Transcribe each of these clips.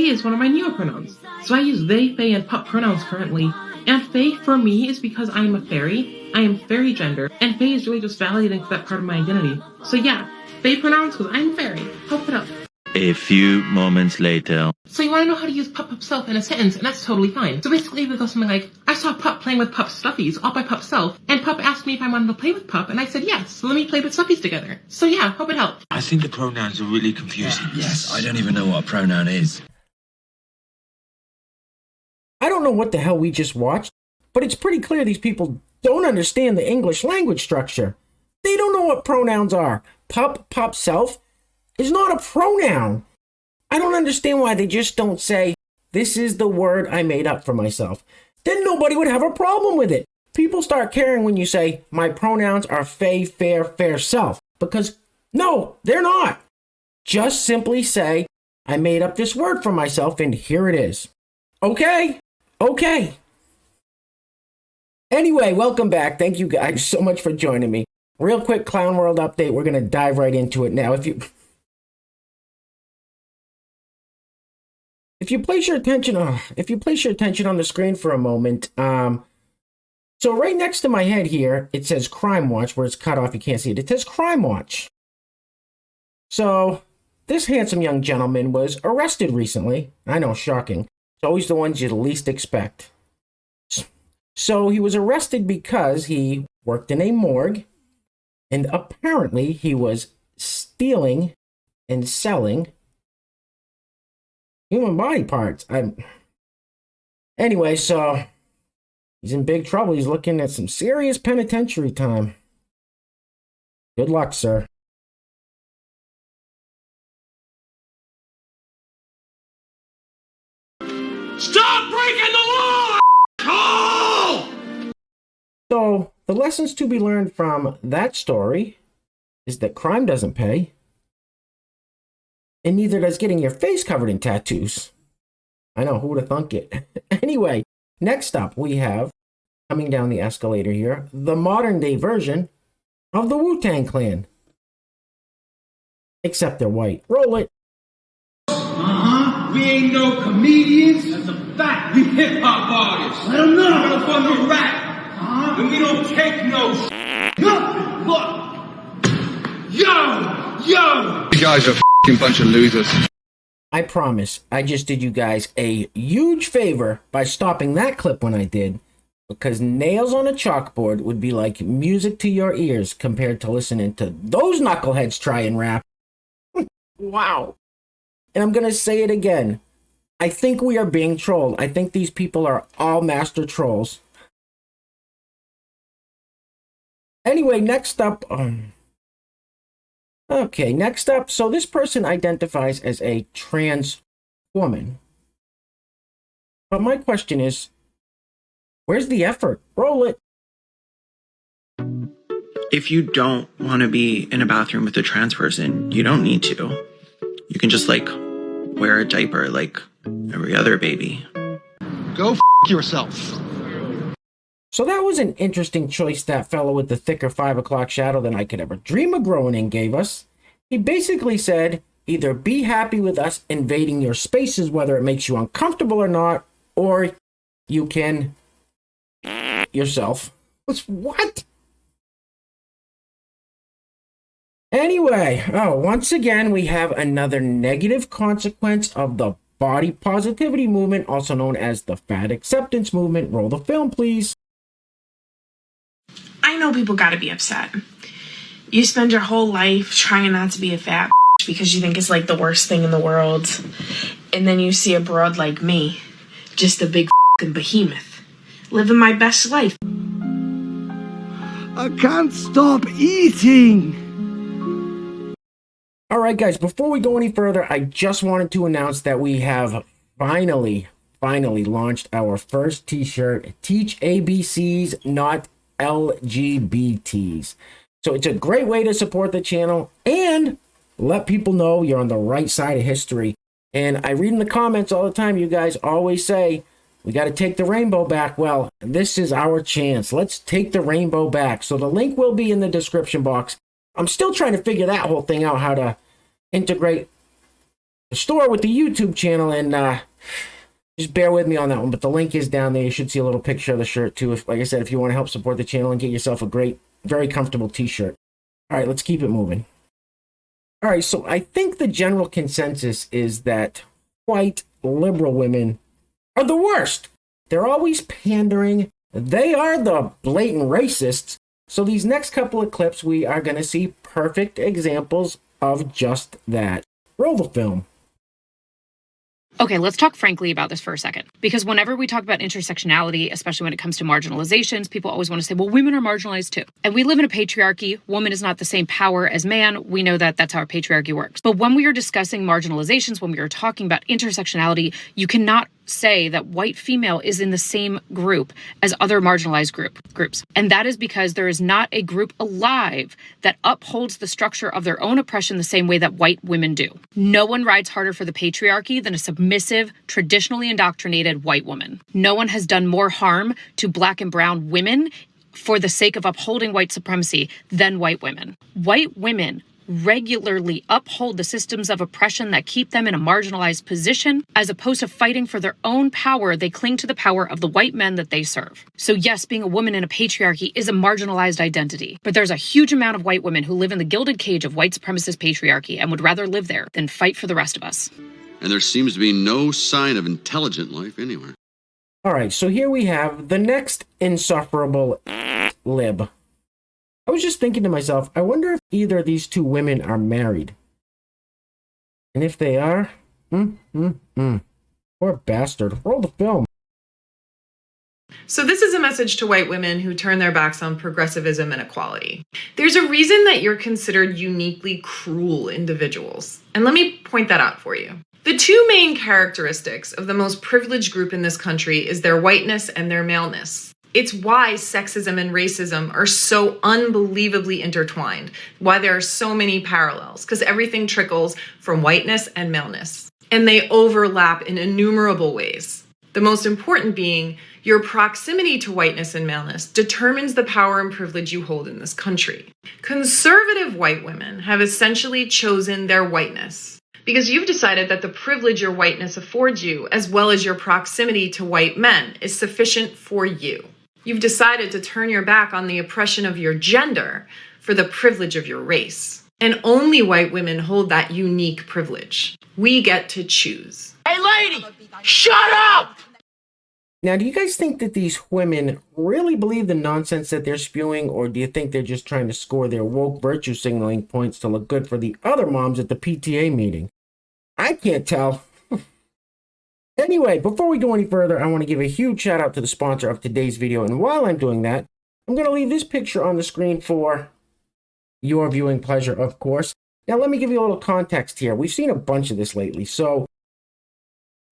they is one of my newer pronouns. So I use they, they, and pup pronouns currently. And they for me is because I am a fairy. I am fairy gender. And they is really just validating that part of my identity. So yeah, they pronouns because I'm fairy. Help it up. A few moments later. So you want to know how to use pup self in a sentence, and that's totally fine. So basically we go something like, I saw Pup playing with Pup's stuffies, all by Pup self, and Pup asked me if I wanted to play with Pup, and I said yes, so let me play with stuffies together. So yeah, hope it helped. I think the pronouns are really confusing. Yes, I don't even know what a pronoun is. I don't know what the hell we just watched, but it's pretty clear these people don't understand the English language structure. They don't know what pronouns are. Pup self is not a pronoun. I don't understand why they just don't say, this is the word I made up for myself. Then nobody would have a problem with it. People start caring when you say, my pronouns are fair, fair self. Because no, they're not. Just simply say, I made up this word for myself and here it is. Okay. Anyway, welcome back. Thank you guys so much for joining me. Real quick Clown World update. We're going to dive right into it now. If you place your attention on the screen for a moment, so right next to my head here, it says Crime Watch, where it's cut off, you can't see it. It says Crime Watch. So this handsome young gentleman was arrested recently. I know, shocking. It's always the ones you least expect. So he was arrested because he worked in a morgue, and apparently he was stealing and selling human body parts. Anyway, so he's in big trouble. He's looking at some serious penitentiary time. Good luck, sir. Stop breaking the law, asshole! So the lessons to be learned from that story is that crime doesn't pay. And neither does getting your face covered in tattoos. I know, who would have thunk it? Anyway, next up we have, coming down the escalator here, the modern day version of the WuTang Clan. Except they're white. Roll it. We ain't no comedians. That's a fact. We hip-hop artists. Let them know. We're fucking rap. And we don't take no nothing. Look. Yo. You guys are a bunch of losers. I promise, I just did you guys a huge favor by stopping that clip when I did, because nails on a chalkboard would be like music to your ears compared to listening to those knuckleheads try and rap. Wow. And I'm going to say it again. I think we are being trolled. I think these people are all master trolls. Anyway, next up. Okay, next up. So this person identifies as a trans woman. But my question is, where's the effort? Roll it. If you don't want to be in a bathroom with a trans person, you don't need to. You can just, like, wear a diaper like every other baby. Go yourself. So that was an interesting choice that fellow with the thicker 5 o'clock shadow than I could ever dream of growing in gave us. He basically said, either be happy with us invading your spaces, whether it makes you uncomfortable or not, or you can yourself. What? Anyway, once again, we have another negative consequence of the body positivity movement, also known as the fat acceptance movement. Roll the film, please. I know people gotta be upset. You spend your whole life trying not to be a fat because you think it's like the worst thing in the world. And then you see a broad like me, just a big behemoth, living my best life. I can't stop eating. All right, guys, before we go any further, I just wanted to announce that we have finally launched our first t-shirt, Teach ABCs, Not LGBTs. So it's a great way to support the channel and let people know you're on the right side of history. And I read in the comments all the time, you guys always say, we got to take the rainbow back. Well, this is our chance. Let's take the rainbow back. So the link will be in the description box. I'm still trying to figure that whole thing out, how to integrate store with the YouTube channel, and just bear with me on that one. But the link is down there. You should see a little picture of the shirt too. If, like I said, if you want to help support the channel and get yourself a great, very comfortable t-shirt. All right, let's keep it moving. All right, so I think the general consensus is that white liberal women are the worst. They're always pandering. They are the blatant racists. So these next couple of clips, we are going to see perfect examples of just that. Roll the film. Okay, let's talk frankly about this for a second. Because whenever we talk about intersectionality, especially when it comes to marginalizations, people always want to say, well, women are marginalized too. And we live in a patriarchy. Woman is not the same power as man. We know that that's how our patriarchy works. But when we are discussing marginalizations, when we are talking about intersectionality, you cannot say that white female is in the same group as other marginalized groups. And that is because there is not a group alive that upholds the structure of their own oppression the same way that white women do. No one rides harder for the patriarchy than a submissive, traditionally indoctrinated white woman. No one has done more harm to Black and brown women for the sake of upholding white supremacy than white women. White women regularly uphold the systems of oppression that keep them in a marginalized position. As opposed to fighting for their own power, they cling to the power of the white men that they serve. So yes, being a woman in a patriarchy is a marginalized identity, but there's a huge amount of white women who live in the gilded cage of white supremacist patriarchy and would rather live there than fight for the rest of us. And there seems to be no sign of intelligent life anywhere. All right, so here we have the next insufferable lib. I was just thinking to myself, I wonder if either of these two women are married. And if they are, poor bastard. Roll the film. So this is a message to white women who turn their backs on progressivism and equality. There's a reason that you're considered uniquely cruel individuals. And let me point that out for you. The two main characteristics of the most privileged group in this country is their whiteness and their maleness. It's why sexism and racism are so unbelievably intertwined, why there are so many parallels, because everything trickles from whiteness and maleness. And they overlap in innumerable ways. The most important being your proximity to whiteness and maleness determines the power and privilege you hold in this country. Conservative white women have essentially chosen their whiteness because you've decided that the privilege your whiteness affords you, as well as your proximity to white men, is sufficient for you. You've decided to turn your back on the oppression of your gender for the privilege of your race. And only white women hold that unique privilege. We get to choose. Hey, lady, shut up! Now, do you guys think that these women really believe the nonsense that they're spewing, or do you think they're just trying to score their woke virtue signaling points to look good for the other moms at the PTA meeting? I can't tell. Anyway, before we go any further, I want to give a huge shout out to the sponsor of today's video. And while I'm doing that, I'm going to leave this picture on the screen for your viewing pleasure, of course. Now, let me give you a little context here. We've seen a bunch of this lately. So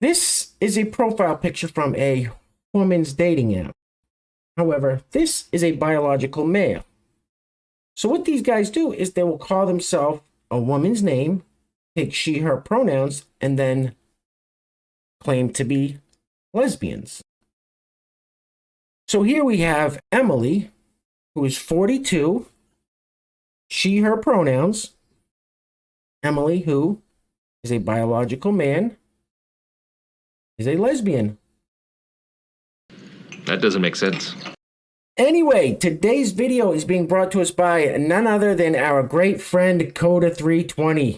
this is a profile picture from a woman's dating app. However, this is a biological male. So what these guys do is they will call themselves a woman's name, take she, her pronouns, and then claim to be lesbians. So here we have Emily, who is 42, she, her pronouns. Emily, who is a biological man, is a lesbian. That doesn't make sense. Anyway, today's video is being brought to us by none other than our great friend Coda320.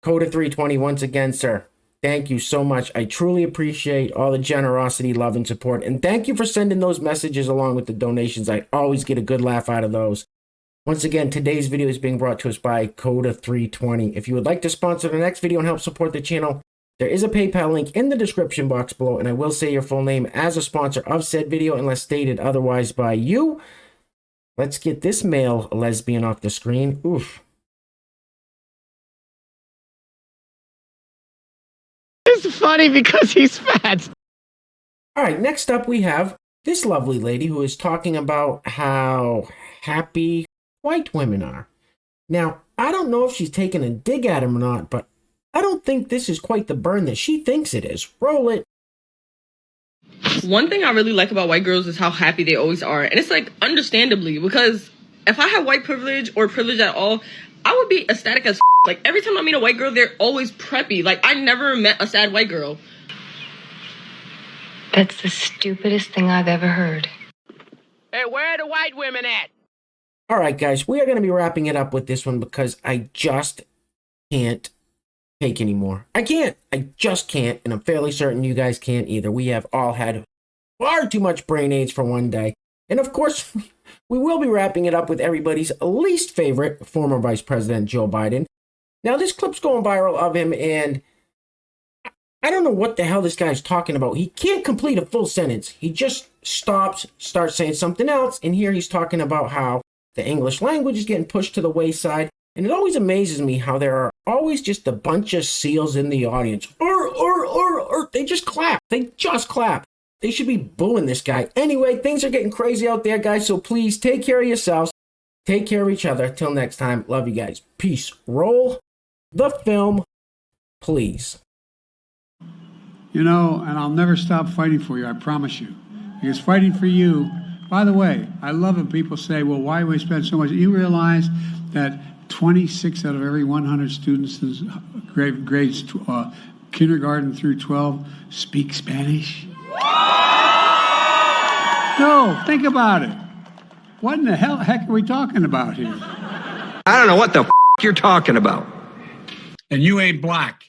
Coda320, once again, sir. Thank you so much. I truly appreciate all the generosity, love, and support. And thank you for sending those messages along with the donations. I always get a good laugh out of those. Once again, today's video is being brought to us by Coda320. If you would like to sponsor the next video and help support the channel, there is a PayPal link in the description box below, and I will say your full name as a sponsor of said video unless stated otherwise by you. Let's get this male lesbian off the screen. Oof. It's funny because he's fat. All right, next up we have this lovely lady who is talking about how happy white women are. Now, I don't know if she's taking a dig at him or not, but I don't think this is quite the burn that she thinks it is. Roll it. One thing I really like about white girls is how happy they always are. And it's like, understandably, because if I had white privilege or privilege at all, I would be ecstatic as like every time I meet a white girl, they're always preppy. Like I never met a sad white girl. That's the stupidest thing I've ever heard. Hey, where are the white women at? All right, guys, we are going to be wrapping it up with this one because I just can't take anymore. I can't. I just can't, and I'm fairly certain you guys can't either. We have all had far too much brain aids for one day. And of course, we will be wrapping it up with everybody's least favorite, former Vice President Joe Biden. Now, this clip's going viral of him, and I don't know what the hell this guy's talking about. He can't complete a full sentence. He just stops, starts saying something else, and here he's talking about how the English language is getting pushed to the wayside. And it always amazes me how there are always just a bunch of seals in the audience. They just clap. They just clap. They should be booing this guy. Anyway, things are getting crazy out there, guys, so please take care of yourselves. Take care of each other. Till next time, love you guys. Peace. Roll the film, please. You know, and I'll never stop fighting for you, I promise you. Because fighting for you, by the way, I love when people say, well, why do we spend so much? You realize that 26 out of every 100 students in grades kindergarten through 12 speak Spanish? No, think about it. What in the heck are we talking about here? I don't know what the you're talking about. And you ain't black.